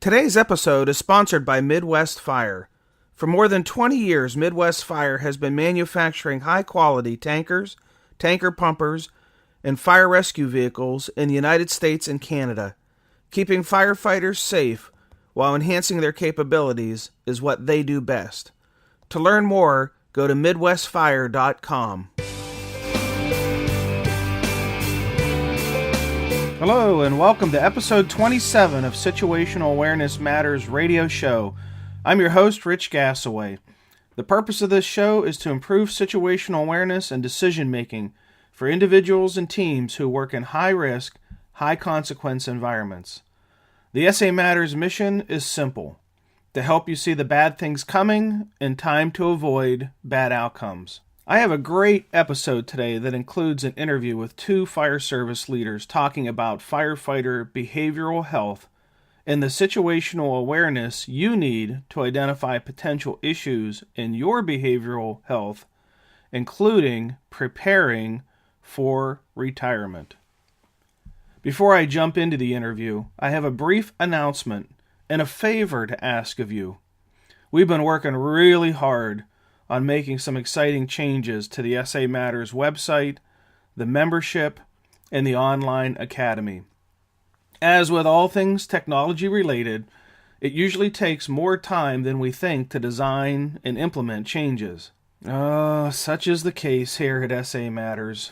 Today's episode is sponsored by Midwest Fire. For more than 20 years, Midwest Fire has been manufacturing high-quality tankers, tanker pumpers, and fire rescue vehicles in the United States and Canada. Keeping firefighters safe while enhancing their capabilities is what they do best. To learn more, go to midwestfire.com. Hello, and welcome to episode 27 of Situational Awareness Matters radio show. I'm your host, Rich Gassaway. The purpose of this show is to improve situational awareness and decision-making for individuals and teams who work in high-risk, high-consequence environments. The SA Matters mission is simple: to help you see the bad things coming in time to avoid bad outcomes. I have a great episode today that includes an interview with two fire service leaders talking about firefighter behavioral health and the situational awareness you need to identify potential issues in your behavioral health, including preparing for retirement. Before I jump into the interview, I have a brief announcement and a favor to ask of you. We've been working really hard on making some exciting changes to the SA Matters website, the membership, and the online academy. As with all things technology related, it usually takes more time than we think to design and implement changes. Such is the case here at SA Matters.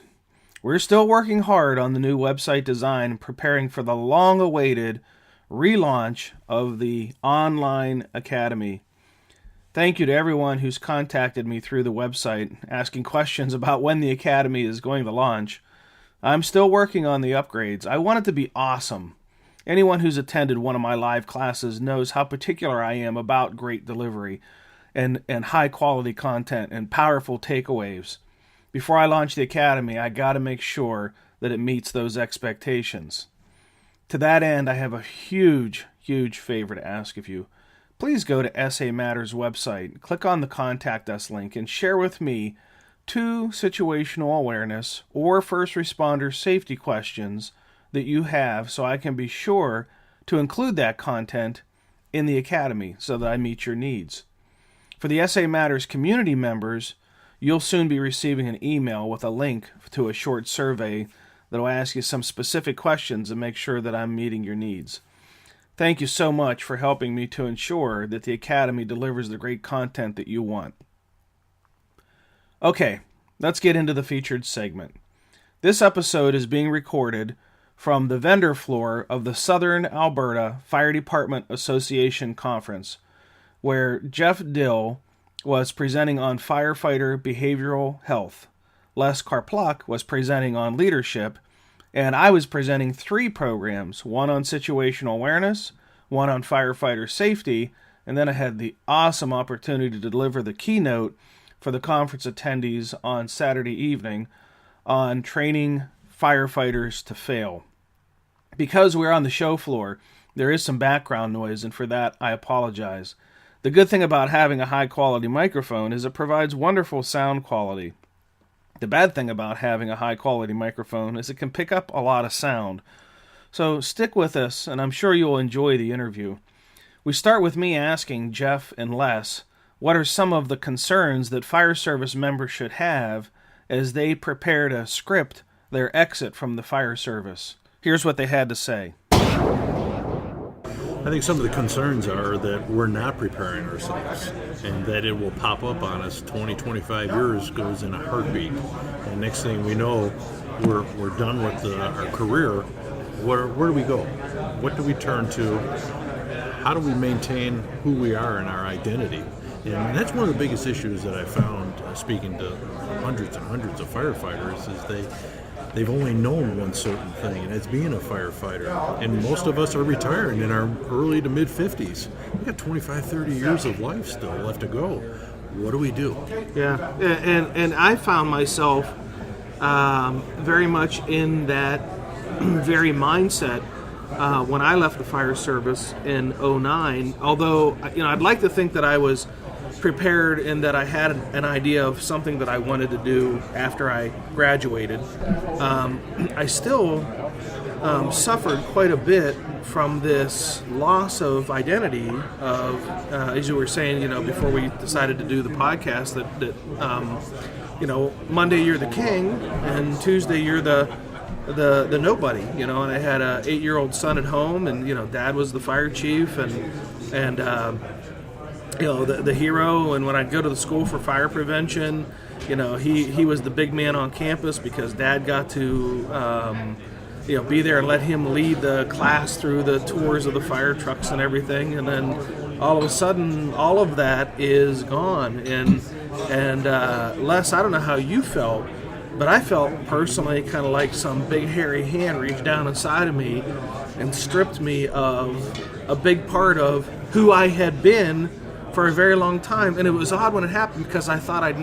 We're still working hard on the new website design and preparing for the long-awaited relaunch of the online academy. Thank you to everyone who's contacted me through the website asking questions about when the Academy is going to launch. I'm still working on the upgrades. I want it to be awesome. Anyone who's attended one of my live classes knows how particular I am about great delivery and high-quality content and powerful takeaways. Before I launch the Academy, I got to make sure that it meets those expectations. To that end, I have a huge favor to ask of you. Please go to SA Matters website, click on the Contact Us link, and share with me 2 situational awareness or first responder safety questions that you have so I can be sure to include that content in the Academy so that I meet your needs. For the SA Matters community members, you'll soon be receiving an email with a link to a short survey that will ask you some specific questions and make sure that I'm meeting your needs. Thank you so much for helping me to ensure that the Academy delivers the great content that you want. Okay, let's get into the featured segment. This episode is being recorded from the vendor floor of the Southern Alberta Fire Department Association Conference, where Jeff Dill was presenting on firefighter behavioral health. Les Karpluk was presenting on leadership, and I was presenting 3 programs, one on situational awareness, one on firefighter safety, and then I had the awesome opportunity to deliver the keynote for the conference attendees on Saturday evening on training firefighters to fail. Because we're on the show floor, there is some background noise, and for that I apologize. The good thing about having a high-quality microphone is it provides wonderful sound quality. The bad thing about having a high-quality microphone is it can pick up a lot of sound. So stick with us, and I'm sure you'll enjoy the interview. We start with me asking Jeff and Les what are some of the concerns that fire service members should have as they prepare to script their exit from the fire service. Here's what they had to say. I think some of the concerns are that we're not preparing ourselves and that it will pop up on us 20, 25 years goes in a heartbeat. And next thing we know, we're done with our career. Where do we go? What do we turn to? How do we maintain who we are and our identity? And that's one of the biggest issues that I found speaking to hundreds and hundreds of firefighters is they've only known one certain thing, and it's being a firefighter. And most of us are retiring in our early to mid-50s. We got 25, 30 years of life still left to go. What do we do? Yeah, and I found myself very much in that very mindset when I left the fire service in 2009. Although, I'd like to think that I was prepared and that I had an idea of something that I wanted to do after I graduated. I still suffered quite a bit from this loss of identity of, as you were saying, before we decided to do the podcast, that Monday you're the king and Tuesday you're the nobody, and I had a 8-year-old son at home, and dad was the fire chief and the hero, and when I'd go to the school for fire prevention, he was the big man on campus because dad got to be there and let him lead the class through the tours of the fire trucks and everything, and then all of a sudden all of that is gone. And Les, I don't know how you felt, but I felt personally kind of like some big hairy hand reached down inside of me and stripped me of a big part of who I had been for a very long time. And it was odd when it happened because I thought that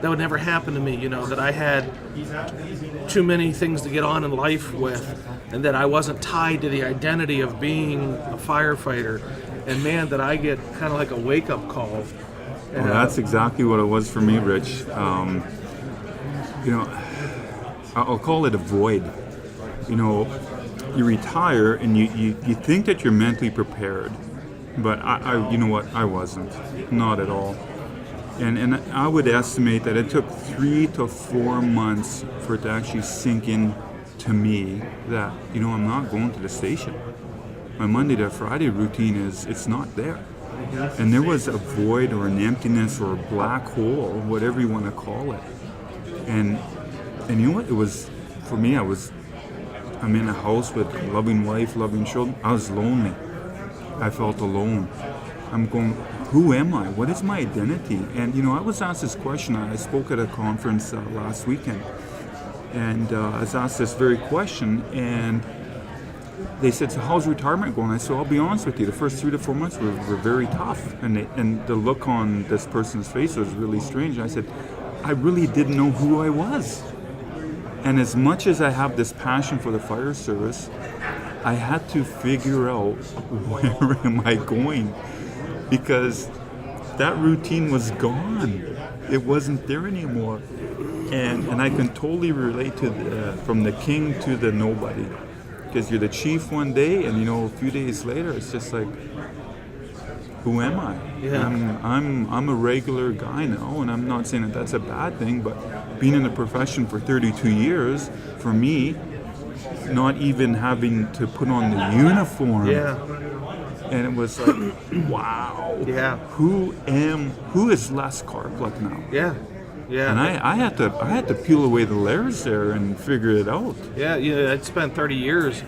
would never happen to me, that I had too many things to get on in life with, and that I wasn't tied to the identity of being a firefighter. And man, that I get kind of like a wake-up call. Well, that's exactly what it was for me, Rich. I'll call it a void. You retire and you think that you're mentally prepared, but I wasn't, not at all. And I would estimate that it took 3 to 4 months for it to actually sink in to me that, I'm not going to the station. My Monday to Friday routine it's not there. And there was a void or an emptiness or a black hole, whatever you want to call it. And you know what? It was, for me, I'm in a house with a loving wife, loving children. I was lonely. I felt alone. I'm going, who am I? What is my identity? And, I was asked this question. I spoke at a conference last weekend. And I was asked this very question. And they said, so how's retirement going? I said, I'll be honest with you. The first 3 to 4 months were very tough. And the look on this person's face was really strange. I said, I really didn't know who I was. And as much as I have this passion for the fire service, I had to figure out where am I going, because that routine was gone. It wasn't there anymore. And I can totally relate to from the king to the nobody, because you're the chief one day and a few days later it's just like, who am I? Yeah. I'm a regular guy now, and I'm not saying that that's a bad thing, but being in the profession for 32 years, for me, not even having to put on the uniform. Yeah. And it was like, wow. Yeah. Who is Les Karpluk now? Yeah. Yeah. And I had to peel away the layers there and figure it out. Yeah, I'd spent 30 years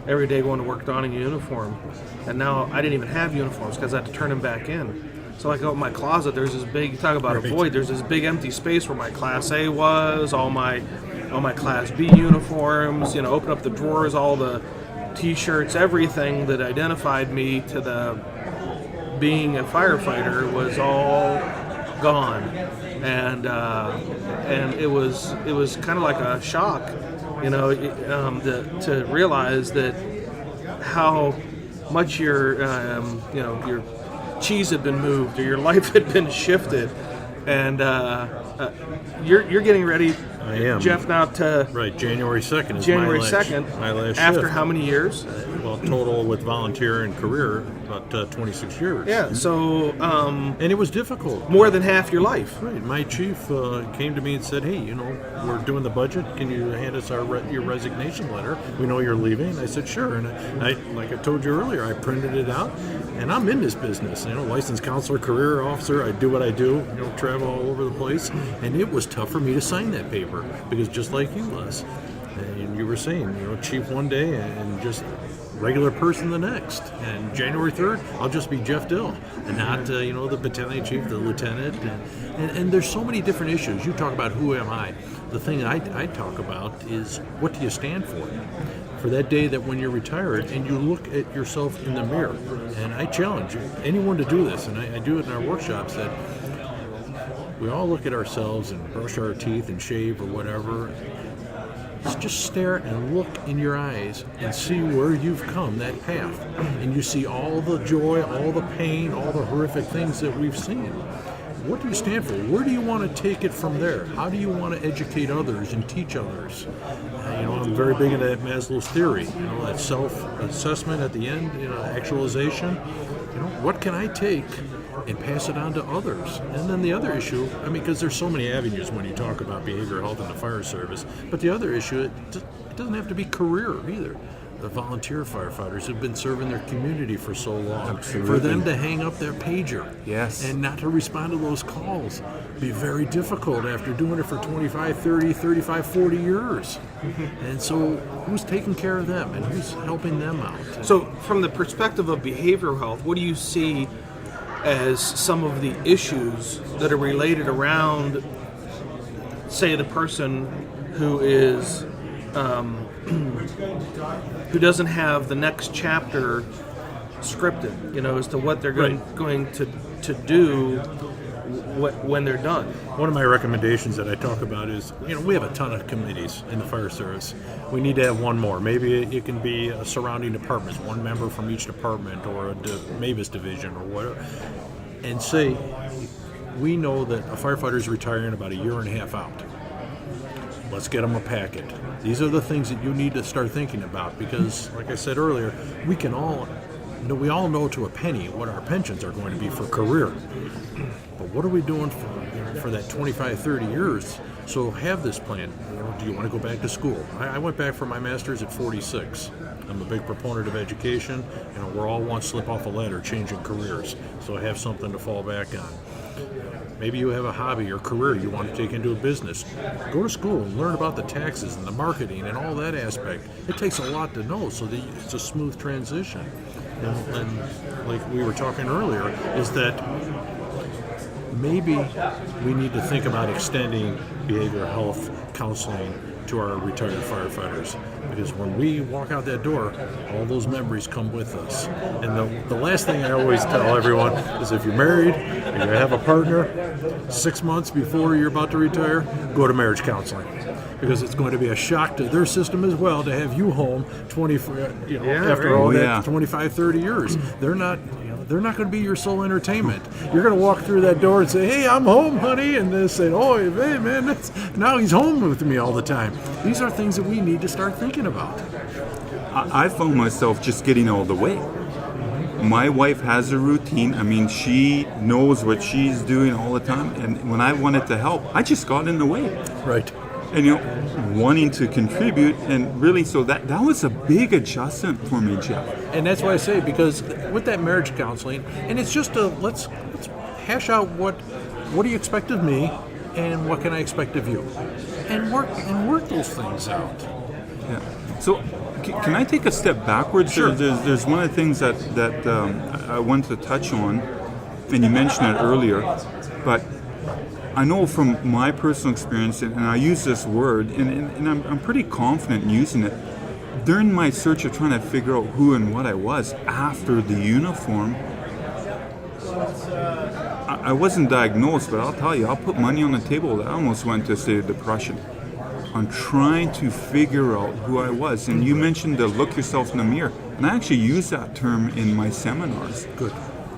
every day going to work donning a uniform, and now I didn't even have uniforms because I had to turn them back in. So like out in my closet, there's this big, you talk about a void, there's this big empty space where my Class A was, all my Class B uniforms, open up the drawers, all the T-shirts, everything that identified me to the being a firefighter was all gone. And it was kind of like a shock, to realize that how much your cheese had been moved or your life had been shifted, and you're getting ready. I am, Jeff, now to right. January 2nd is January my 2nd. My last after shift. How many years? Well, total with volunteer and career, about 26 years. Yeah. So. And it was difficult. More than half your life. Right. My chief came to me and said, "Hey, we're doing the budget. Can you hand us your resignation letter? We know you're leaving." I said, "Sure." And I like I told you earlier, I printed it out, and I'm in this business. Licensed counselor, career officer. I do what I do. Travel all over the place, and it was tough for me to sign that paper because just like you, Les, and you were saying, chief one day and just regular person the next. And January 3rd, I'll just be Jeff Dill and not, the battalion chief, the lieutenant. And there's so many different issues. You talk about who am I. The thing I talk about is what do you stand for? For that day that when you're retired and you look at yourself in the mirror. And I challenge anyone to do this, and I do it in our workshops, that we all look at ourselves and brush our teeth and shave or whatever. Just stare and look in your eyes and see where you've come that path. And you see all the joy, all the pain, all the horrific things that we've seen. what do you stand for? Where do you want to take it from there? How do you want to educate others and teach others? I'm very big into that Maslow's theory, that self-assessment at the end, actualization. What can I take and pass it on to others? And then the other issue, because there's so many avenues when you talk about behavioral health in the fire service, but the other issue, it doesn't have to be career either. The volunteer firefighters who've been serving their community for so long. Absolutely. For them to hang up their pager Yes. and not to respond to those calls be very difficult after doing it for 25, 30, 35, 40 years. And so who's taking care of them and who's helping them out? So, from the perspective of behavioral health, what do you see as some of the issues that are related around, say, the person who is who doesn't have the next chapter scripted, as to what they're going to do when they're done? One of my recommendations that I talk about is, we have a ton of committees in the fire service. We need to have one more. Maybe it can be surrounding departments, one member from each department or a Mavis division or whatever. And say, we know that a firefighter is retiring about a year and a half out. Let's get them a packet. These are the things that you need to start thinking about because, like I said earlier, we all know to a penny what our pensions are going to be for career. But what are we doing for that 25, 30 years? So have this plan. Do you want to go back to school? I went back for my master's at 46. I'm a big proponent of education, and we're all one slip off a ladder changing careers. So I have something to fall back on. Maybe you have a hobby or career you want to take into a business. Go to school and learn about the taxes and the marketing and all that aspect. It takes a lot to know so that it's a smooth transition. And like we were talking earlier, is that maybe we need to think about extending behavioral health counseling to our retired firefighters, because when we walk out that door, all those memories come with us. And the last thing I always tell everyone is, if you're married and you have a partner, 6 months before you're about to retire, go to marriage counseling, because it's going to be a shock to their system as well to have you home 25, 30 years. They're not going to be your sole entertainment. You're going to walk through that door and say, "Hey, I'm home, honey," and they say, "Oh, hey, man, now he's home with me all the time." These are things that we need to start thinking about. I found myself just getting out of the way. My wife has a routine. She knows what she's doing all the time, and when I wanted to help, I just got in the way. Right. And wanting to contribute, and really, so that was a big adjustment for me, Jeff. And that's why I say, because with that marriage counseling, and it's just let's hash out what do you expect of me, and what can I expect of you, and work those things out. Yeah. So, can I take a step backwards? Sure. There's one of the things that I wanted to touch on, and you mentioned it earlier, but I know from my personal experience, and I use this word, and I'm pretty confident in using it. During my search of trying to figure out who and what I was after the uniform, I wasn't diagnosed, but I'll tell you, I'll put money on the table that I almost went to a state of depression on trying to figure out who I was. And you mentioned to look yourself in the mirror, and I actually use that term in my seminars. Good.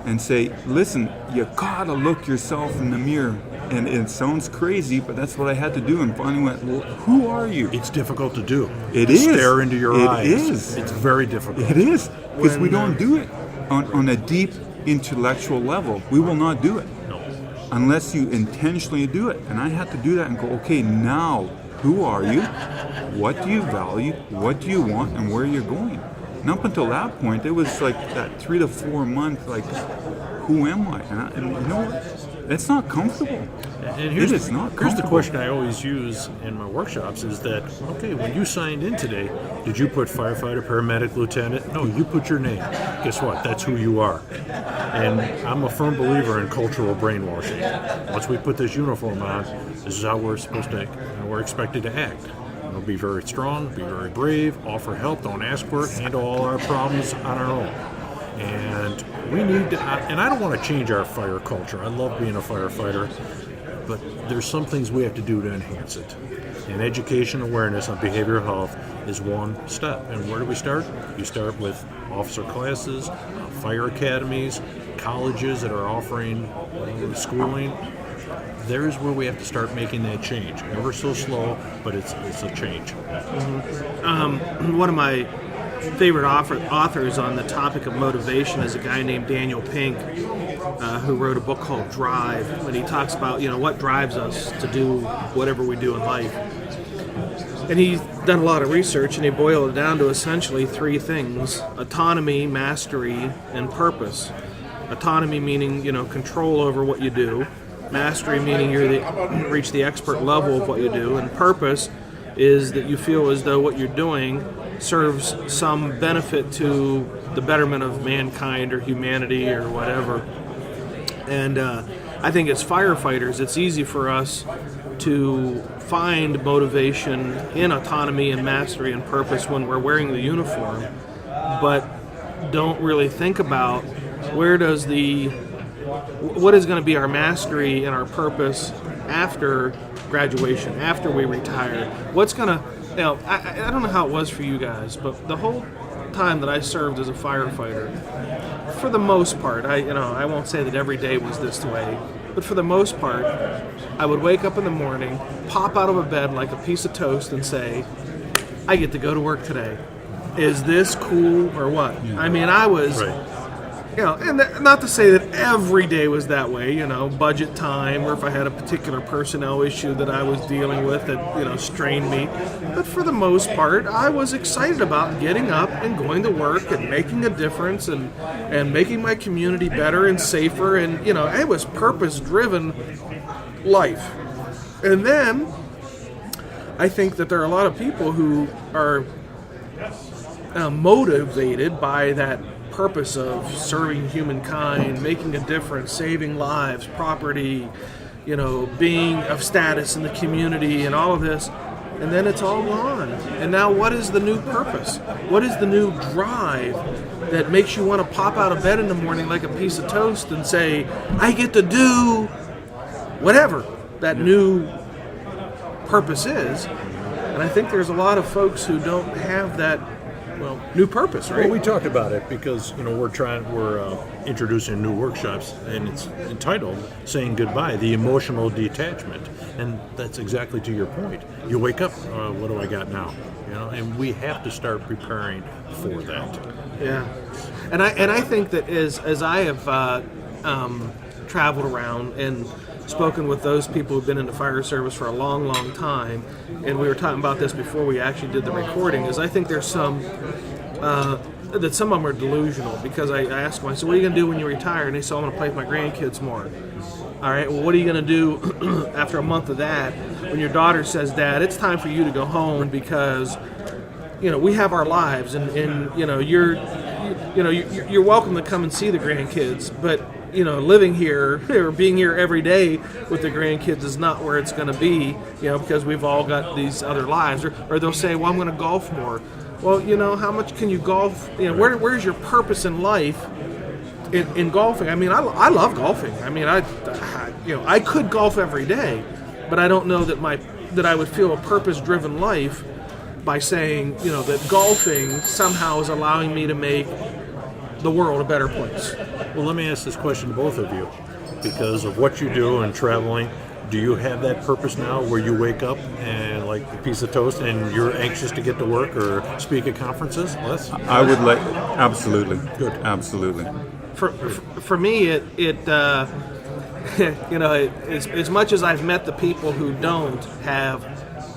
And say, listen, you gotta look yourself in the mirror. And it sounds crazy, but that's what I had to do. And finally went, well, who are you? It's difficult to do. It is. Stare into your eyes. It is. It's very difficult. It is. Because we don't do it on a deep intellectual level. We will not do it. No. Unless you intentionally do it. And I had to do that and go, okay, now, who are you? What do you value? What do you want? And where you're going? And up until that point, it was like that 3 to 4 month, like, who am I? And you know what? It's not comfortable. And It is not Here's the comfortable. question I always use in my workshops is that, okay, when you signed in today, did you put firefighter, paramedic, lieutenant? No, you put your name. Guess what? That's who you are. And I'm a firm believer in cultural brainwashing. Once we put this uniform on, this is how we're supposed to, we're expected to act. Be very strong, be very brave, offer help, don't ask for it, handle all our problems on our own. And we need to, and I don't want to change our fire culture. I love being a firefighter, but there's some things we have to do to enhance it. And education awareness on behavioral health is one step. And where do we start? You start with officer classes, fire academies, colleges that are offering schooling, there's where we have to start making that change. Ever so slow, but it's a change. One of my favorite authors on the topic of motivation is a guy named Daniel Pink, who wrote a book called Drive, and he talks about what drives us to do whatever we do in life. And he's done a lot of research, and he boiled it down to essentially three things: autonomy, mastery, and purpose. Autonomy meaning control over what you do. Mastery meaning reach the expert level of what you do, and purpose is that you feel as though what you're doing serves some benefit to the betterment of mankind or humanity or whatever. And I think as firefighters, it's easy for us to find motivation in autonomy and mastery and purpose when we're wearing the uniform, but don't really think about what is going to be our mastery and our purpose after graduation, after we retire. What's going to, I don't know how it was for you guys, but the whole time that I served as a firefighter, for the most part, I won't say that every day was this way, but for the most part, I would wake up in the morning, pop out of a bed like a piece of toast and say, I get to go to work today. Is this cool or what? Yeah. I mean, I was... Right. And not to say that every day was that way, budget time, or if I had a particular personnel issue that I was dealing with that, strained me. But for the most part, I was excited about getting up and going to work and making a difference and making my community better and safer. And, it was purpose-driven life. And then I think that there are a lot of people who are motivated by that purpose of serving humankind, making a difference, saving lives, property, being of status in the community and all of this, and then it's all gone. And now what is the new purpose? What is the new drive that makes you want to pop out of bed in the morning like a piece of toast and say, I get to do whatever that new purpose is? And I think there's a lot of folks who don't have that new purpose, right? Well, we talked about it because we're introducing new workshops, and it's entitled "Saying Goodbye: The Emotional Detachment," and that's exactly to your point. You wake up, what do I got now? And we have to start preparing for that. Yeah, and I think that as I have traveled around and spoken with those people who've been in the fire service for a long, long time, and we were talking about this before we actually did the recording, is I think there's some that some of them are delusional, because I asked them, I said, what are you going to do when you retire? And they said, I'm going to play with my grandkids more. All right, well, what are you going to do after a month of that when your daughter says, Dad, it's time for you to go home because, we have our lives, and you're welcome to come and see the grandkids, but living here or being here every day with the grandkids is not where it's going to be, because we've all got these other lives. Or they'll say, well, I'm going to golf more. Well, how much can you golf? Where's your purpose in life in golfing? I mean, I love golfing. I mean, I could golf every day, but I don't know that I would feel a purpose-driven life by saying, that golfing somehow is allowing me to make the world a better place. Well, let me ask this question to both of you. Because of what you do and traveling, do you have that purpose now where you wake up and like a piece of toast and you're anxious to get to work or speak at conferences? Les? I would like, absolutely. Good. Absolutely. For me, as much as I've met the people who don't have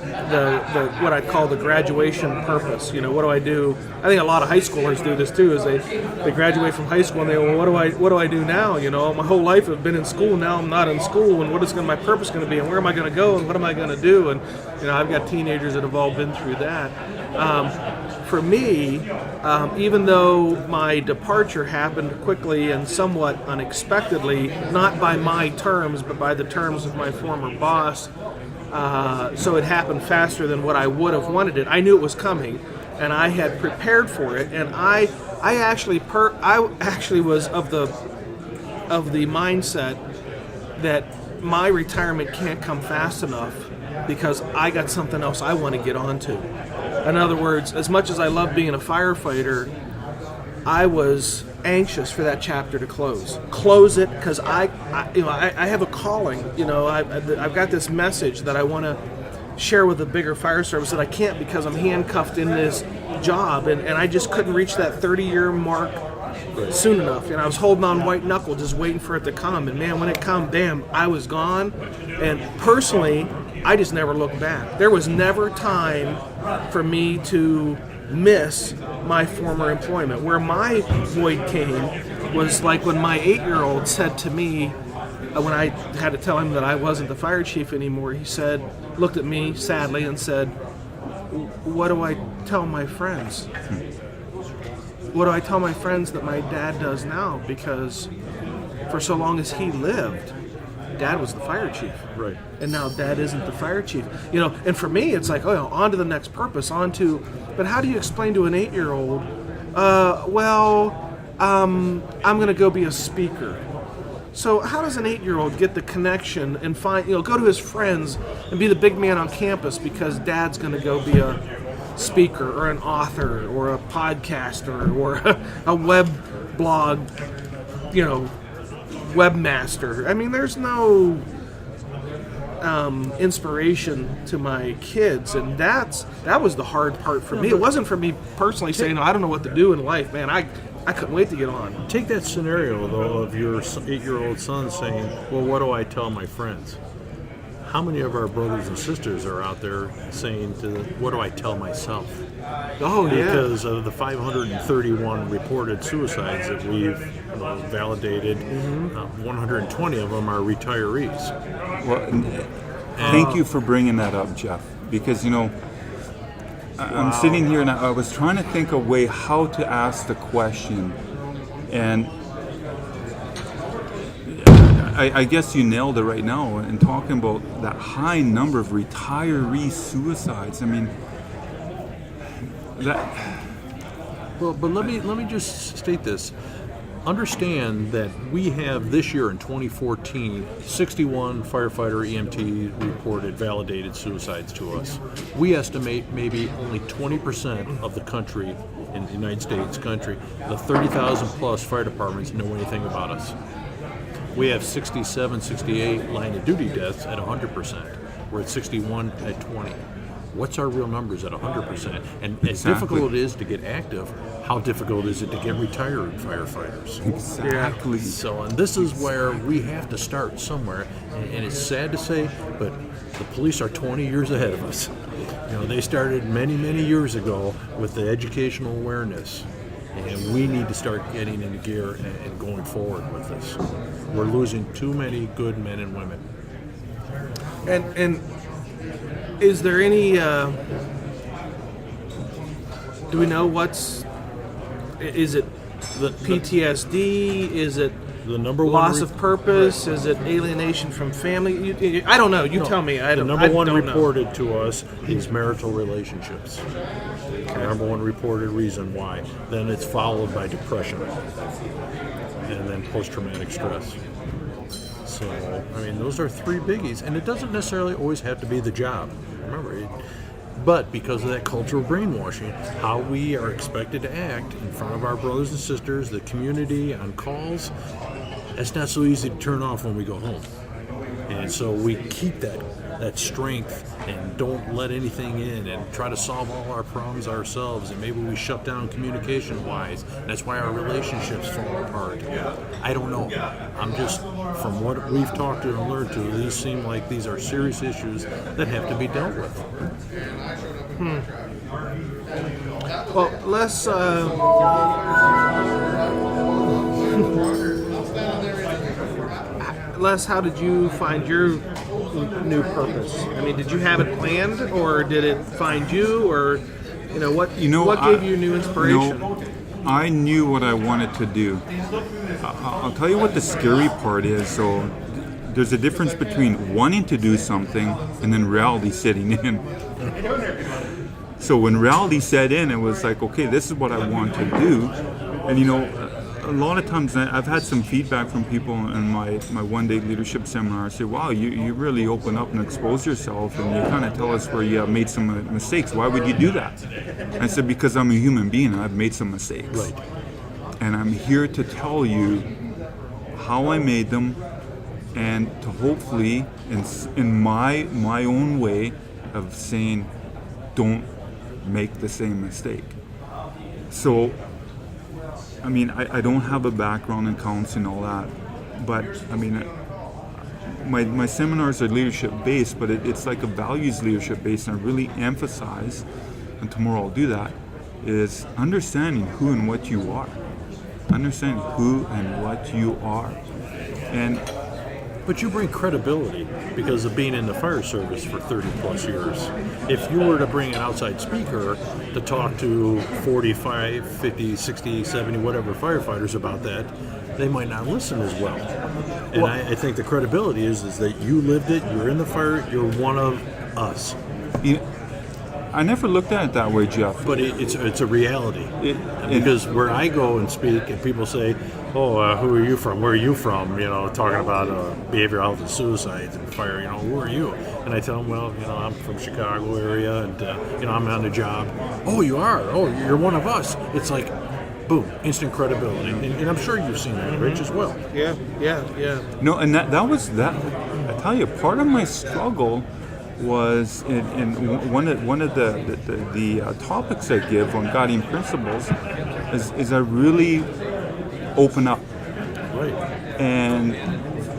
the what I call the graduation purpose. What do I do? I think a lot of high schoolers do this too. Is they graduate from high school and they go, well, what do I do now? My whole life I've been in school. Now I'm not in school, and what is my purpose going to be? And where am I going to go? And what am I going to do? And I've got teenagers that have all been through that. For me, even though my departure happened quickly and somewhat unexpectedly, not by my terms, but by the terms of my former boss. So it happened faster than what I would have wanted it. I knew it was coming, and I had prepared for it. And I actually was of the mindset that my retirement can't come fast enough because I got something else I want to get onto. In other words, as much as I love being a firefighter, I was anxious for that chapter to close it, because I have a calling. I've got this message that I want to share with the bigger fire service that I can't, because I'm handcuffed in this job, and I just couldn't reach that 30-year mark soon enough. And I was holding on white knuckle, just waiting for it to come. And man, when it come, damn, I was gone. And personally, I just never looked back. There was never time for me to miss my former employment. Where my void came was like when my 8-year-old said to me, when I had to tell him that I wasn't the fire chief anymore, he looked at me sadly and said, "What do I tell my friends? What do I tell my friends that my dad does now? Because for so long as he lived, Dad was the fire chief. Right. And now Dad isn't the fire chief." And for me, it's like, on to the next purpose, but how do you explain to an 8-year-old, I'm going to go be a speaker? So how does an 8-year-old get the connection and go to his friends and be the big man on campus because Dad's going to go be a speaker or an author or a podcaster or a web blog, webmaster? I mean, there's no inspiration to my kids, and that was the hard part for me. It wasn't for me personally saying, I don't know what to do in life, man. I couldn't wait to get on. Take that scenario, though, of your 8-year-old son saying, well, what do I tell my friends? How many of our brothers and sisters are out there saying, what do I tell myself? Oh, yeah. Because of the 531 reported suicides that we've validated, 120 of them are retirees. Well, thank you for bringing that up, Jeff, because, I'm sitting here and I was trying to think a way how to ask the question, and I guess you nailed it right now in talking about that high number of retiree suicides. I mean, that. Well, but let me just state this. Understand that we have this year in 2014, 61 firefighter EMT reported validated suicides to us. We estimate maybe only 20% of the country, in the United States country, the 30,000 plus fire departments know anything about us. We have 67, 68 line of duty deaths at 100%. We're at 61 at 20. What's our real numbers at 100%? And as difficult it is to get active, how difficult is it to get retired firefighters? Exactly. So, and this is where we have to start somewhere. And it's sad to say, but the police are 20 years ahead of us. They started many, many years ago with the educational awareness. And we need to start getting into gear and going forward with this. We're losing too many good men and women. And is there any, do we know is it the PTSD? Is it the number loss of purpose? Is it alienation from family? I don't know. You tell me. The number one reported to us is marital relationships. The number one reported reason why. Then it's followed by depression. And then post-traumatic stress. So, those are three biggies. And it doesn't necessarily always have to be the job. Remember, but because of that cultural brainwashing, how we are expected to act in front of our brothers and sisters, the community, on calls, that's not so easy to turn off when we go home. And so we keep that strength and don't let anything in and try to solve all our problems ourselves, and maybe we shut down communication-wise. That's why our relationships fall apart. I don't know. I'm just, from what we've talked to and learned to, these seem like these are serious issues that have to be dealt with. Well, let's Les, how did you find your new purpose? Did you have it planned, or did it find you, or what gave you new inspiration? I knew what I wanted to do. I'll tell you what the scary part is. So there's a difference between wanting to do something and then reality setting in. So when reality set in, it was like, okay, this is what I want to do. And a lot of times I've had some feedback from people in my one-day leadership seminar. I say, wow, you really open up and expose yourself, and you kind of tell us where you have made some mistakes. Why would you do that? And I said, because I'm a human being and I've made some mistakes. Right. and I'm here to tell you how I made them, and to hopefully, in my own way of saying, don't make the same mistake. So, I mean, I don't have a background in counseling and all that, but I mean, my seminars are leadership based, but it's like a values leadership based, and I really emphasize, and tomorrow I'll do that, is understanding who and what you are. Understanding who and what you are. But you bring credibility because of being in the fire service for 30 plus years. If you were to bring an outside speaker to talk to 45, 50, 60, 70, whatever firefighters about that, they might not listen as well. And I think the credibility is that you lived it, you're in the fire, you're one of us. I never looked at it that way, Jeff. But it's a reality. Because where I go and speak and people say, oh, who are you from? Where are you from? You know, talking about behavioral health and suicides and fire, you know, who are you? And I tell them, well, you know, I'm from Chicago area and, you know, I'm on the job. Oh, you are? Oh, you're one of us. It's like, boom, instant credibility. And I'm sure you've seen that, Rich, as well. Yeah. No, and that was that. I tell you, part of my struggle was in one of the topics I give on guiding principles is I really open up. Right. And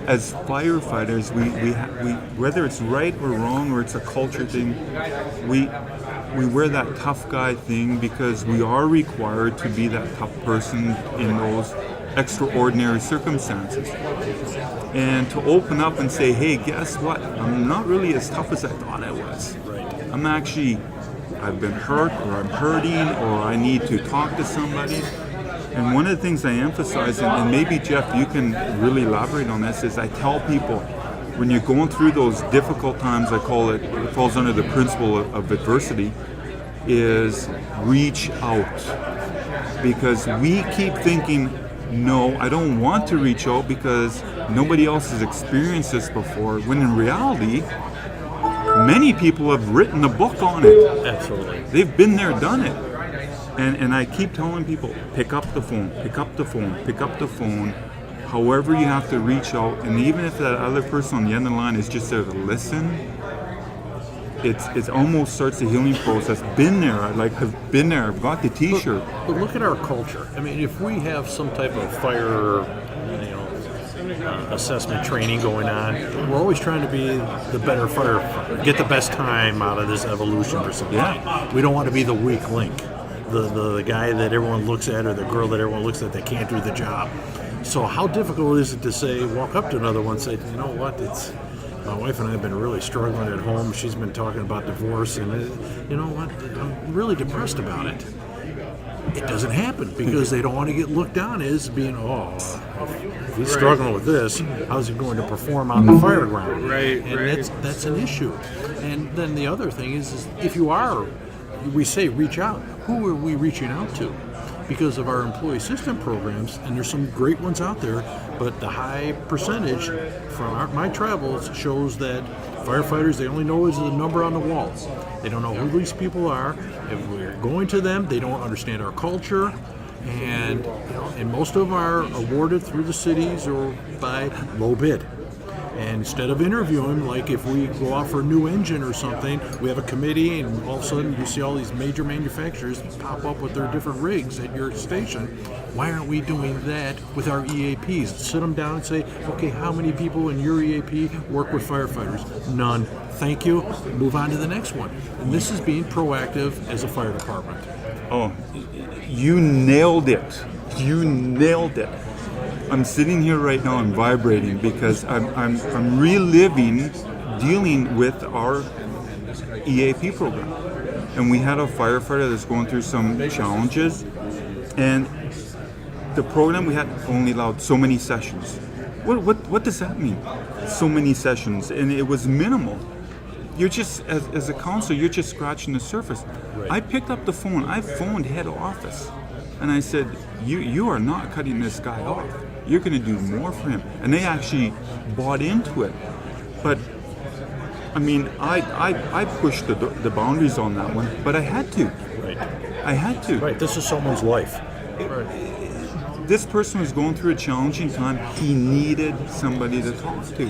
as firefighters, we whether it's right or wrong or it's a culture thing, we wear that tough guy thing because we are required to be that tough person in those extraordinary circumstances. And to open up and say, hey, guess what? I'm not really as tough as I thought I was. Right. I've been hurt, or I'm hurting, or I need to talk to somebody. And one of the things I emphasize, and maybe Jeff, you can really elaborate on this, is I tell people, when you're going through those difficult times, I call it falls under the principle of adversity, is reach out. Because we keep thinking, no, I don't want to reach out because nobody else has experienced this before, when in reality, many people have written a book on it. Absolutely. They've been there, done it. And I keep telling people, pick up the phone, pick up the phone, pick up the phone, however you have to reach out. And even if that other person on the end of the line is just there to listen, it almost starts the healing process. Been there, I've been there, I've got the t-shirt. But look at our culture. I mean, if we have some type of fire, assessment training going on, we're always trying to be the better firefighter, get the best time out of this evolution or something. Yeah. We don't want to be the weak link, the guy that everyone looks at or the girl that everyone looks at that can't do the job. So how difficult is it to say, walk up to another one and say, you know what, my wife and I have been really struggling at home. She's been talking about divorce, and you know what, I'm really depressed about it. It doesn't happen because they don't want to get looked down as being, if he's struggling with this, how's he going to perform on the fire ground? Right. That's an issue. And then the other thing is if you are, we say reach out. Who are we reaching out to? Because of our employee assistance programs, and there's some great ones out there, but the high percentage from my travels shows that firefighters, they only know is the number on the walls. They don't know who these people are. If we're going to them, they don't understand our culture, and most of them are awarded through the cities or by low bid. And instead of interviewing, like if we go out for a new engine or something, we have a committee, and all of a sudden you see all these major manufacturers pop up with their different rigs at your station. Why aren't we doing that with our EAPs? Sit them down and say, okay, how many people in your EAP work with firefighters? None. Thank you. Move on to the next one. And this is being proactive as a fire department. Oh, you nailed it. You nailed it. I'm sitting here right now and vibrating because I'm reliving dealing with our EAP program. And we had a firefighter that's going through some challenges, and the program we had only allowed so many sessions. What does that mean? So many sessions, and it was minimal. You're just, as a counselor, you're just scratching the surface. Right. I picked up the phone, I phoned head office, and I said, you are not cutting this guy off. You're going to do more for him. And they actually bought into it. But, I mean, I pushed the boundaries on that one, but I had to. Right. I had to. Right. This is someone's life. this person was going through a challenging time. He needed somebody to talk to.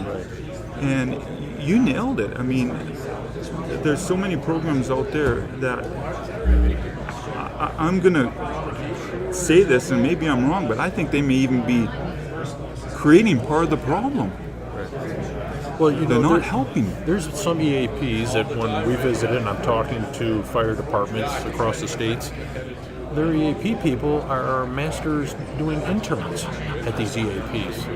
And you nailed it. I mean, there's so many programs out there that I'm going to say this, and maybe I'm wrong, but I think they may even be creating part of the problem. Well, they're not helping. There's some EAPs that when we visited, and I'm talking to fire departments across the states, their EAP people are masters doing interns at these EAPs.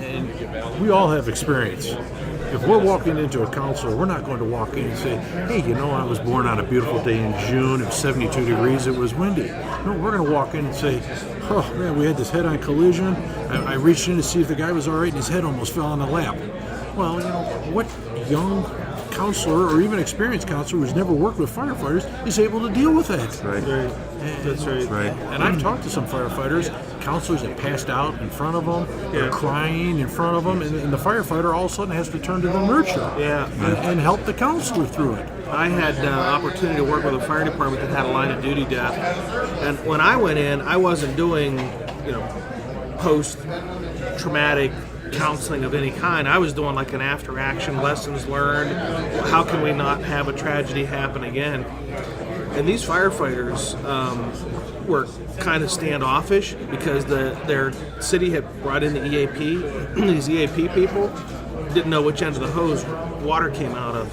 And we all have experience. If we're walking into a counselor, we're not going to walk in and say, hey, I was born on a beautiful day in June, it was 72 degrees, it was windy. No, we're going to walk in and say, oh man, we had this head-on collision. I reached in to see if the guy was all right, and his head almost fell on the lap. Well, what young counselor or even experienced counselor who's never worked with firefighters is able to deal with that? Right. That's right. And I've talked to some firefighters, counselors that passed out in front of them, they're crying in front of them, and the firefighter all of a sudden has to turn to the nurture and help the counselor through it. I had opportunity to work with a fire department that had a line of duty death, and when I went in, I wasn't doing, post-traumatic counseling of any kind. I was doing like an after-action lessons learned. How can we not have a tragedy happen again? And these firefighters were kind of standoffish because their city had brought in the EAP. These EAP people didn't know which end of the hose water came out of.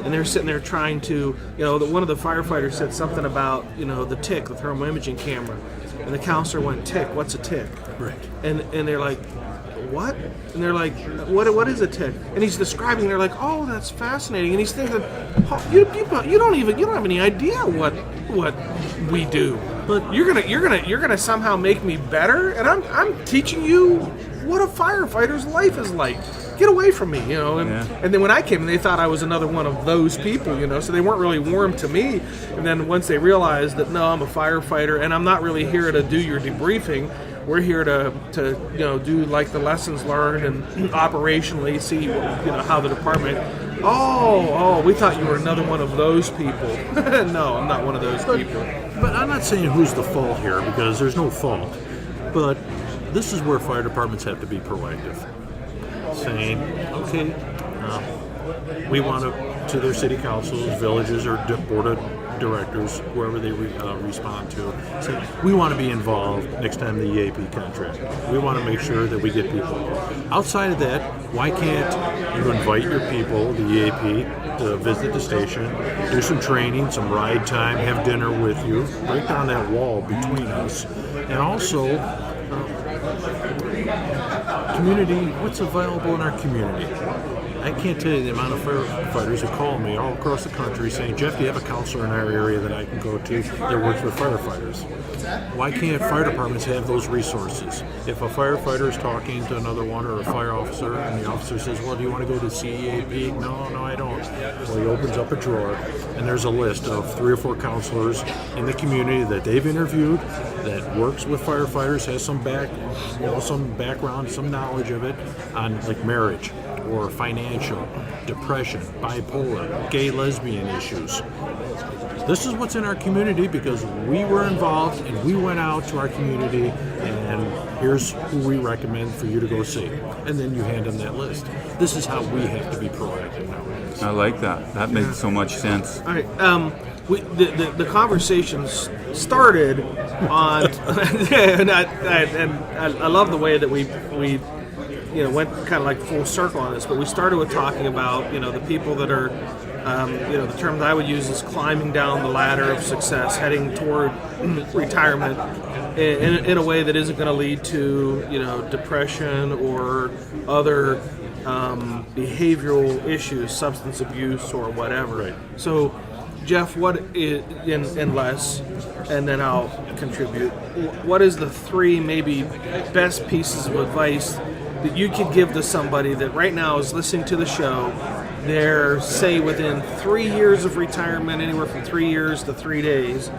And they're sitting there trying to, one of the firefighters said something about, the TIC, the thermal imaging camera. And the counselor went, TIC, what's a TIC? Right. And they're like, what? And they're like, what is a TIC? And he's describing, they're like, oh, that's fascinating. And he's thinking, oh, you don't have any idea what we do. But you're gonna somehow make me better, and I'm teaching you what a firefighter's life is like. Get away from me, And then when I came in, they thought I was another one of those people, so they weren't really warm to me. And then once they realized that, no, I'm a firefighter, and I'm not really here to do your debriefing. We're here to do like the lessons learned and operationally see how the department. Oh, we thought you were another one of those people. No, I'm not one of those people. But I'm not saying who's the fault here, because there's no fault. But this is where fire departments have to be proactive, saying, okay, we want to their city councils, villages, or board of directors, whoever they respond to, say, we want to be involved next time the EAP contract. We want to make sure that we get people. Outside of that, why can't you invite your people, the EAP, to visit the station, do some training, some ride time, have dinner with you, break down that wall between us, and also community, what's available in our community? I can't tell you the amount of firefighters who call me all across the country saying, Jeff, do you have a counselor in our area that I can go to that works with firefighters? Why can't fire departments have those resources? If a firefighter is talking to another one or a fire officer, and the officer says, well, do you want to go to CEAP? No, I don't. Well, he opens up a drawer, and there's a list of 3 or 4 counselors in the community that they've interviewed that works with firefighters, has some background, some knowledge of it on like marriage or financial, depression, bipolar, gay, lesbian issues. This is what's in our community because we were involved and we went out to our community, and here's who we recommend for you to go see. And then you hand them that list. This is how we have to be proactive nowadays. I like that. That makes so much sense. All right. The conversations started on, and I love the way that we went kind of like full circle on this, but we started with talking about, the people that are, the term that I would use is climbing down the ladder of success, heading toward retirement in a way that isn't going to lead to, depression or other behavioral issues, substance abuse or whatever. Right. So, Jeff, what is, unless, and then I'll contribute, what is the 3 maybe best pieces of advice that you could give to somebody that right now is listening to the show? They're, say, within 3 years of retirement, anywhere from 3 years to 3 days,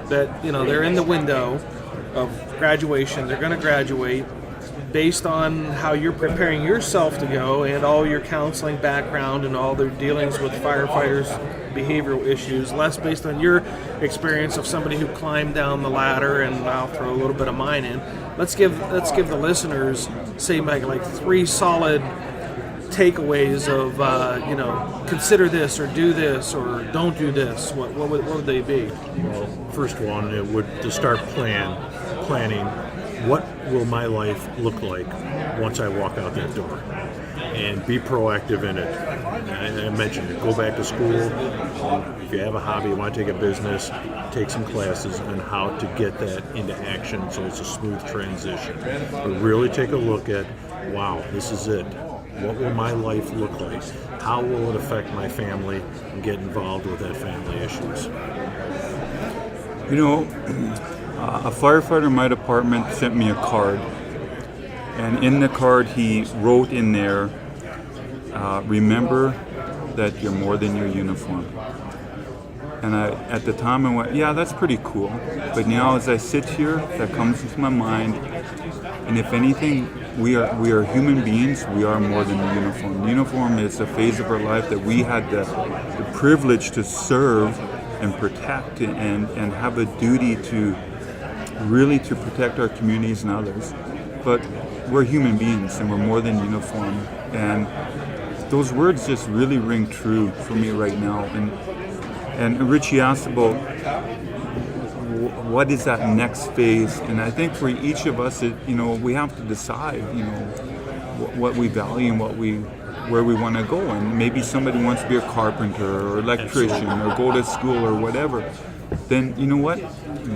that, they're in the window of graduation, they're going to graduate. Based on how you're preparing yourself to go and all your counseling background and all their dealings with firefighters' behavioral issues, less based on your experience of somebody who climbed down the ladder, and I'll throw a little bit of mine in. let's give the listeners, say, like 3 solid takeaways of consider this or do this or don't do this. What would they be? Well, first one, it would to start planning. What will my life look like once I walk out that door? And be proactive in it. I mentioned it. Go back to school. If you have a hobby, you want to take a business, take some classes on how to get that into action so it's a smooth transition. But really take a look at, wow, this is it. What will my life look like? How will it affect my family? And get involved with that family issues. A firefighter in my department sent me a card. And in the card, he wrote in there, remember that you're more than your uniform. And at the time I went, yeah, that's pretty cool. But as I sit here, that comes into my mind. And if anything, we are human beings. We are more than a uniform. The uniform is a phase of our life that we had the privilege to serve and protect and have a duty to really to protect our communities and others. But we're human beings and we're more than uniform. And those words just really ring true for me right now. And Richie asked about what is that next phase, and I think for each of us, we have to decide, what we value and where we want to go. And maybe somebody wants to be a carpenter or electrician or go to school or whatever. Then you know what?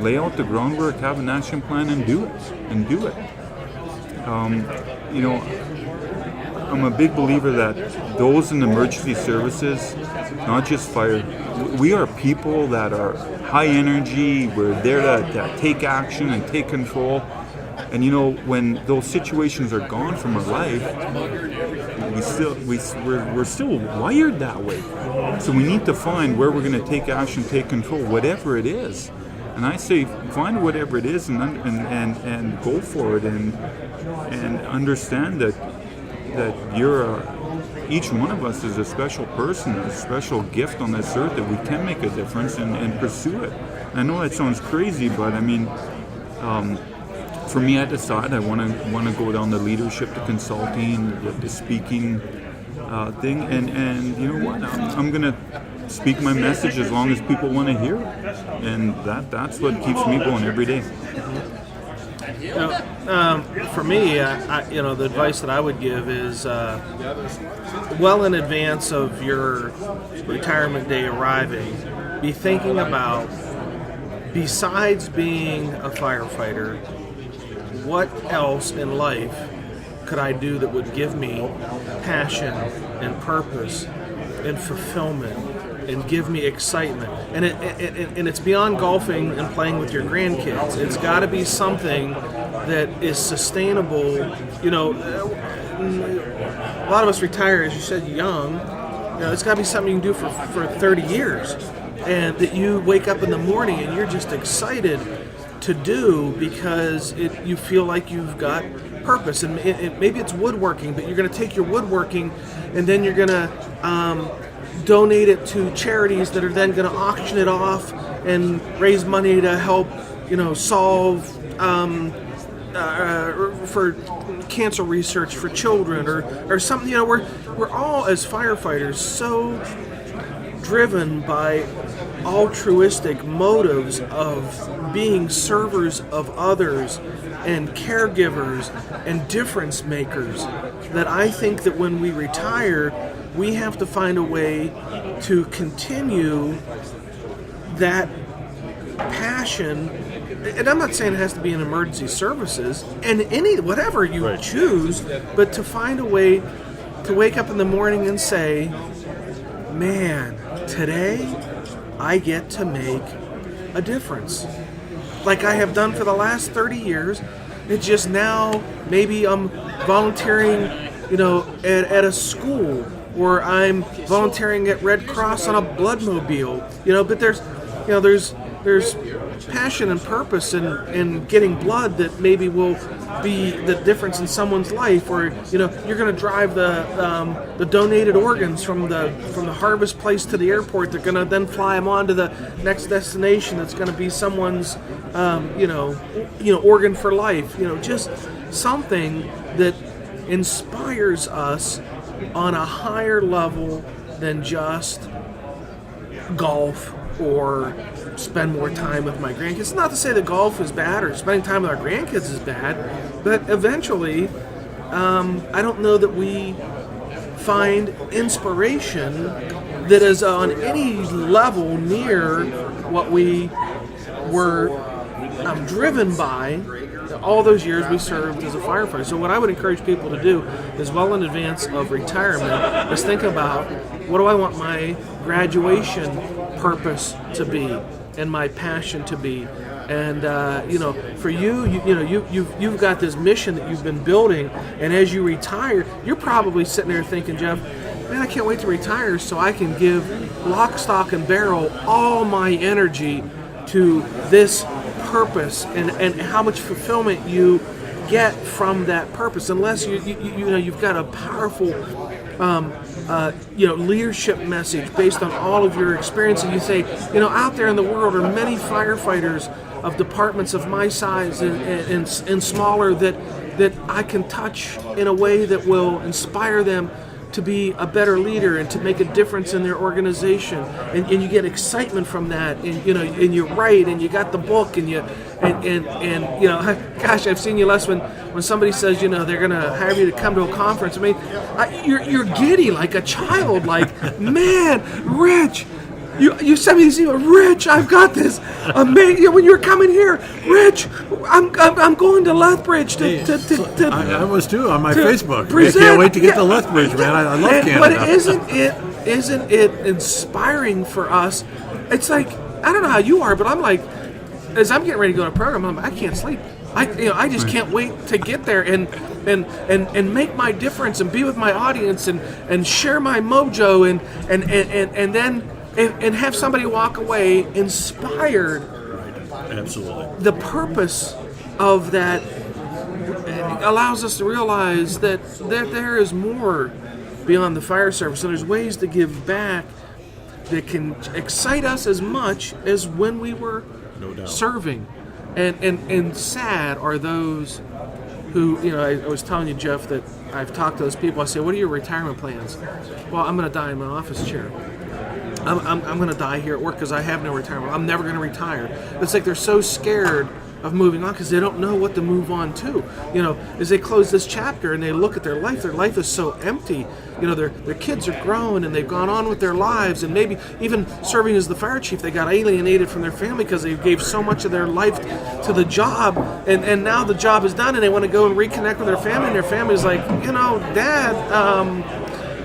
Lay out the groundwork, have an action plan, and do it. I'm a big believer that those in emergency services, not just fire, we are people that are high energy. We're there to take action and take control. And when those situations are gone from our life, we're still wired that way. So we need to find where we're going to take action, take control, whatever it is. And I say, find whatever it is and go for it and understand that each one of us is a special person, a special gift on this earth that we can make a difference and pursue it. I know that sounds crazy, but I mean, for me, I decided I want to go down the leadership, the consulting, the speaking thing, and you know what? I'm gonna speak my message as long as people want to hear it, and that's what keeps me going every day. For me, the advice that I would give is, well in advance of your retirement day arriving, be thinking about, besides being a firefighter, what else in life could I do that would give me passion and purpose and fulfillment and give me excitement? And it's beyond golfing and playing with your grandkids. It's got to be something that is sustainable. A lot of us retire, as you said, young. It's got to be something you can do for 30 years, and that you wake up in the morning and you're just excited to do because you feel like you've got purpose. And maybe it's woodworking, but you're going to take your woodworking and then you're going to donate it to charities that are then going to auction it off and raise money to help, solve for cancer research for children or something. We're all, as firefighters, so driven by altruistic motives of being servers of others and caregivers and difference makers that I think that when we retire, we have to find a way to continue that passion. And I'm not saying it has to be in emergency services and whatever you choose, but to find a way to wake up in the morning and say, man, today I get to make a difference. Like I have done for the last 30 years. It's just now maybe I'm volunteering, at a school, or I'm volunteering at Red Cross on a blood mobile, but there's passion and purpose in getting blood that maybe will be the difference in someone's life, or you're going to drive the donated organs from the harvest place to the airport. They're going to then fly them on to the next destination. That's going to be someone's organ for life. Just something that inspires us on a higher level than just golf or spend more time with my grandkids. It's not to say that golf is bad or spending time with our grandkids is bad, but eventually, I don't know that we find inspiration that is on any level near what we were driven by all those years we served as a firefighter. So what I would encourage people to do is, well in advance of retirement, is think about, what do I want my graduation purpose to be and my passion to be? And for you've got this mission that you've been building, and as you retire, you're probably sitting there thinking, Jeff, man, I can't wait to retire so I can give lock, stock, and barrel all my energy to this purpose, and how much fulfillment you get from that purpose. Unless you've got a powerful leadership message based on all of your experience, and you say, out there in the world are many firefighters of departments of my size and smaller that I can touch in a way that will inspire them to be a better leader and to make a difference in their organization, and you get excitement from that, and and you write, and you got the book, and gosh, I've seen you, Les, when somebody says they're gonna hire you to come to a conference. I mean, you're giddy like a child, like, man, Rich. You sent me this email, Rich, I've got this amazing. When you're coming here, Rich, I'm going to Lethbridge to I was too on my Facebook. Present. I can't wait to get to Lethbridge, man. I love Canada. But isn't it inspiring for us? It's like, I don't know how you are, but I'm like, as I'm getting ready to go to a program, I'm like, I can't sleep. I just can't wait to get there and make my difference and be with my audience and share my mojo and then. And have somebody walk away inspired. Absolutely. The purpose of that allows us to realize that there is more beyond the fire service, and there's ways to give back that can excite us as much as when we were serving. And sad are those who, I was telling you, Jeff, that I've talked to those people. I say, what are your retirement plans? Well, I'm going to die in my office chair. I'm going to die here at work because I have no retirement. I'm never going to retire. It's like they're so scared of moving on because they don't know what to move on to. As they close this chapter and they look at their life is so empty. Their kids are grown and they've gone on with their lives, and maybe even serving as the fire chief, they got alienated from their family because they gave so much of their life to the job, and now the job is done and they want to go and reconnect with their family, and their family's like, Dad,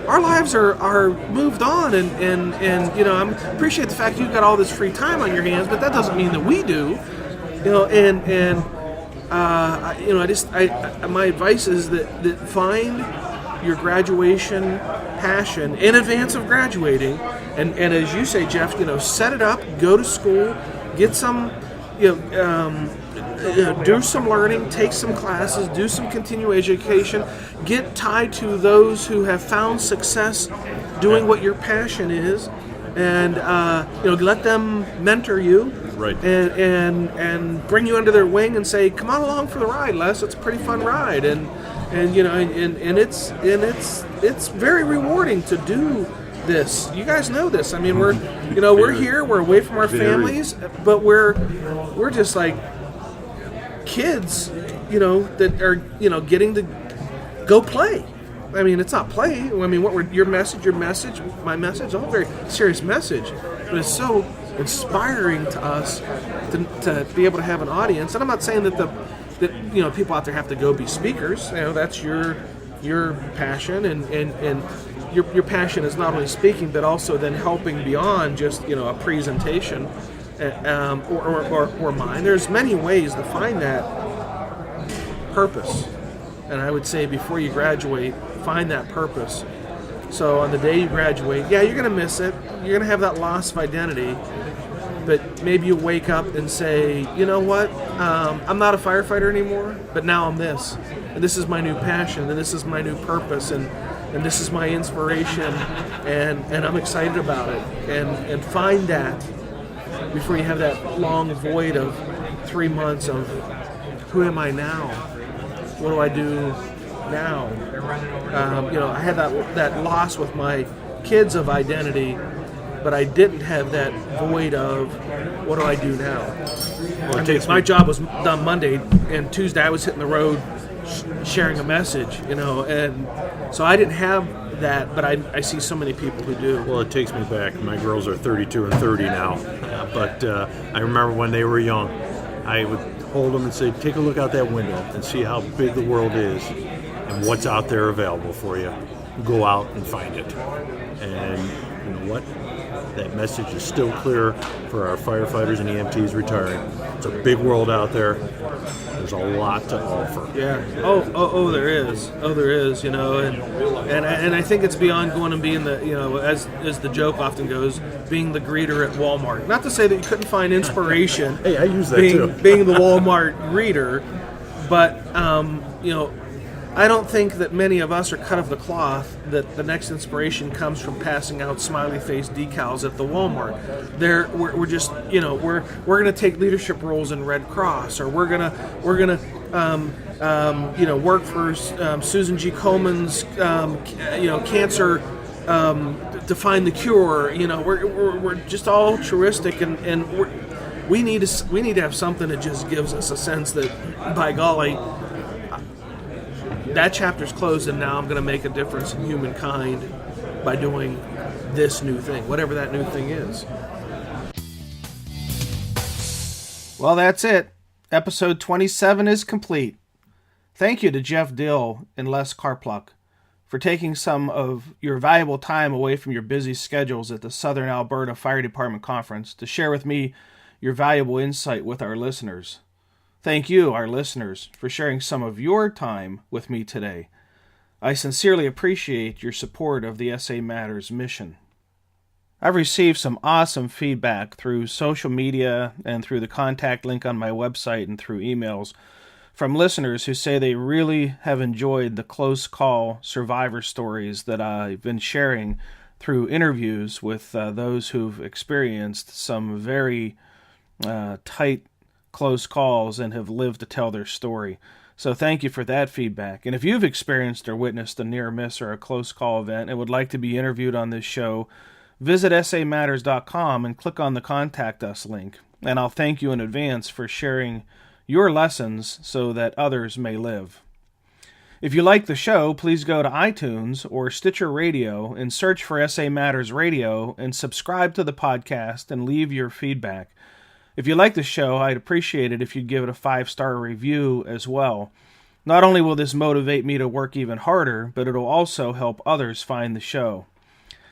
our lives are moved on, and I appreciate the fact you've got all this free time on your hands, but that doesn't mean that we do. My advice is that find your graduation passion in advance of graduating, and as you say, Jeff, set it up, go to school, get some, do some learning, take some classes, do some continuing education, get tied to those who have found success doing what your passion is, and let them mentor you, right, and bring you under their wing and say, come on along for the ride, Les. It's a pretty fun ride, and it's very rewarding to do this. You guys know this. I mean, we're here, we're away from our families, but we're just like kids, that are, getting to go play. I mean, it's not play. I mean, your message, my message, all very serious message, but it's so inspiring to us to be able to have an audience. And I'm not saying that people out there have to go be speakers. That's your passion, and your passion is not only speaking, but also then helping beyond just a presentation. Or mine. There's many ways to find that purpose, and I would say before you graduate, find that purpose. So on the day you graduate, you're going to miss it. You're going to have that loss of identity, but maybe you wake up and say, you know what, I'm not a firefighter anymore, but now I'm this. And this is my new passion, and this is my new purpose, and this is my inspiration, and I'm excited about it. And find that before you have that long void of 3 months of, who am I now? What do I do now? I had that loss with my kids of identity, but I didn't have that void of, what do I do now? Well, my job was done Monday, and Tuesday I was hitting the road sharing a message, and so I didn't have that, but I see so many people who do. Well, it takes me back. My girls are 32 and 30 now, but I remember when they were young, I would hold them and say, take a look out that window and see how big the world is and what's out there available for you. Go out and find it. And you know what? That message is still clear for our firefighters and EMTs retiring. It's a big world out there. There's a lot to offer. Yeah. Oh, there is. And I think it's beyond going and being the, as the joke often goes, being the greeter at Walmart. Not to say that you couldn't find inspiration. Hey, I use that too. too. Being the Walmart greeter, but I don't think that many of us are cut of the cloth that the next inspiration comes from passing out smiley face decals at the Walmart. We're just we're going to take leadership roles in Red Cross, or we're gonna work for Susan G. Kolegman's cancer to find the cure. We're just all altruistic, and we need to have something that just gives us a sense that, by golly, that chapter's closed, and now I'm going to make a difference in humankind by doing this new thing, whatever that new thing is. Well, that's it. Episode 27 is complete. Thank you to Jeff Dill and Les Karpluk for taking some of your valuable time away from your busy schedules at the Southern Alberta Fire Department Conference to share with me your valuable insight with our listeners. Thank you, our listeners, for sharing some of your time with me today. I sincerely appreciate your support of the SA Matters mission. I've received some awesome feedback through social media and through the contact link on my website and through emails from listeners who say they really have enjoyed the close call survivor stories that I've been sharing through interviews with those who've experienced some very tight close calls and have lived to tell their story. So thank you for that feedback. And if you've experienced or witnessed a near miss or a close call event and would like to be interviewed on this show, visit samatters.com and click on the Contact Us link. And I'll thank you in advance for sharing your lessons so that others may live. If you like the show, please go to iTunes or Stitcher Radio and search for SA Matters Radio and subscribe to the podcast and leave your feedback. If you like the show, I'd appreciate it if you'd give it a 5-star review as well. Not only will this motivate me to work even harder, but it'll also help others find the show.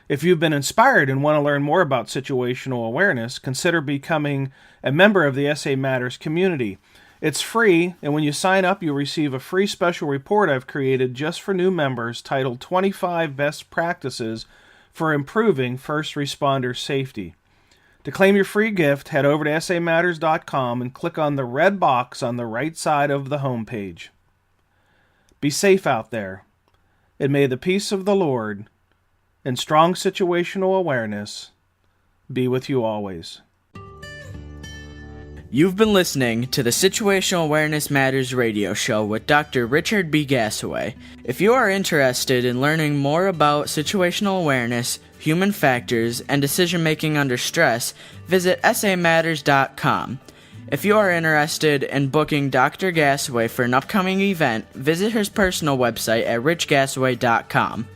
If you've been inspired and want to learn more about situational awareness, consider becoming a member of the SA Matters community. It's free, and when you sign up, you'll receive a free special report I've created just for new members titled 25 Best Practices for Improving First Responder Safety. To claim your free gift, head over to samatters.com and click on the red box on the right side of the homepage. Be safe out there, and may the peace of the Lord and strong situational awareness be with you always. You've been listening to the Situational Awareness Matters radio show with Dr. Richard B. Gassaway. If you are interested in learning more about situational awareness, human factors, and decision-making under stress, visit samatters.com. If you are interested in booking Dr. Gassaway for an upcoming event, visit his personal website at richgassaway.com.